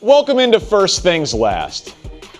Welcome into First Things Last.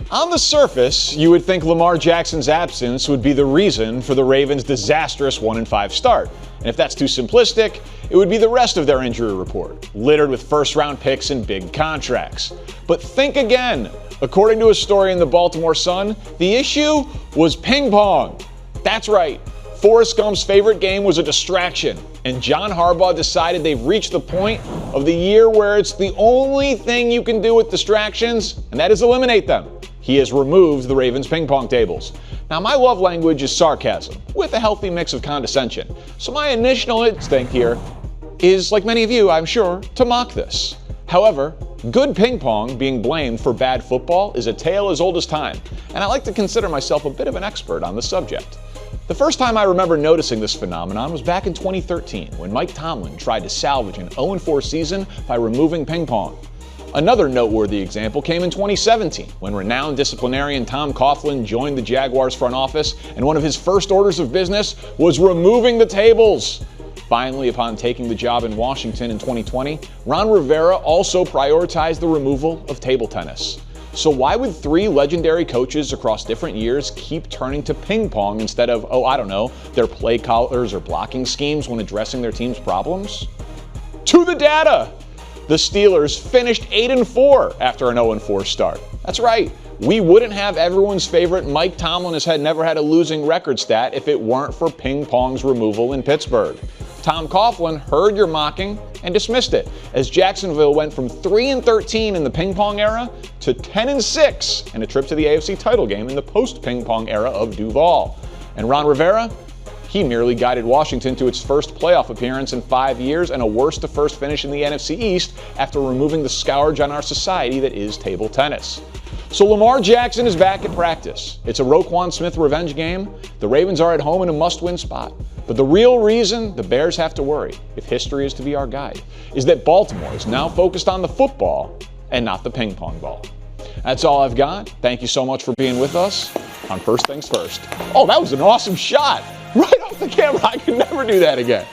On the surface, you would think Lamar Jackson's absence would be the reason for the Ravens' disastrous 1-5 start. And if that's too simplistic, it would be the rest of their injury report, littered with first-round picks and big contracts. But think again. According to a story in the Baltimore Sun, the issue was ping pong. That's right. Forrest Gump's favorite game was a distraction, and John Harbaugh decided they've reached the point of the year where it's the only thing you can do with distractions, and that is eliminate them. He has removed the Ravens' ping pong tables. Now, my love language is sarcasm, with a healthy mix of condescension. So my initial instinct here is, like many of you, I'm sure, to mock this. However, good ping pong being blamed for bad football is a tale as old as time, and I like to consider myself a bit of an expert on the subject. The first time I remember noticing this phenomenon was back in 2013, when Mike Tomlin tried to salvage an 0-4 season by removing ping pong. Another noteworthy example came in 2017, when renowned disciplinarian Tom Coughlin joined the Jaguars front office, and one of his first orders of business was removing the tables. Finally, upon taking the job in Washington in 2020, Ron Rivera also prioritized the removal of table tennis. So why would three legendary coaches across different years keep turning to ping pong instead of, their play callers or blocking schemes when addressing their team's problems? To the data! The Steelers finished 8-4 after an 0-4 start. That's right. We wouldn't have everyone's favorite Mike Tomlin has never had a losing record stat if it weren't for ping pong's removal in Pittsburgh. Tom Coughlin heard your mocking and dismissed it, as Jacksonville went from 3-13 in the ping pong era to 10-6 and a trip to the AFC title game in the post-ping pong era of Duval. And Ron Rivera? He merely guided Washington to its first playoff appearance in 5 years and a worst-to-first finish in the NFC East after removing the scourge on our society that is table tennis. So Lamar Jackson is back at practice. It's a Roquan Smith revenge game. The Ravens are at home in a must-win spot. But the real reason the Bears have to worry, if history is to be our guide, is that Baltimore is now focused on the football and not the ping pong ball. That's all I've got. Thank you so much for being with us on First Things First. Oh, that was an awesome shot. Right off the camera. I could never do that again.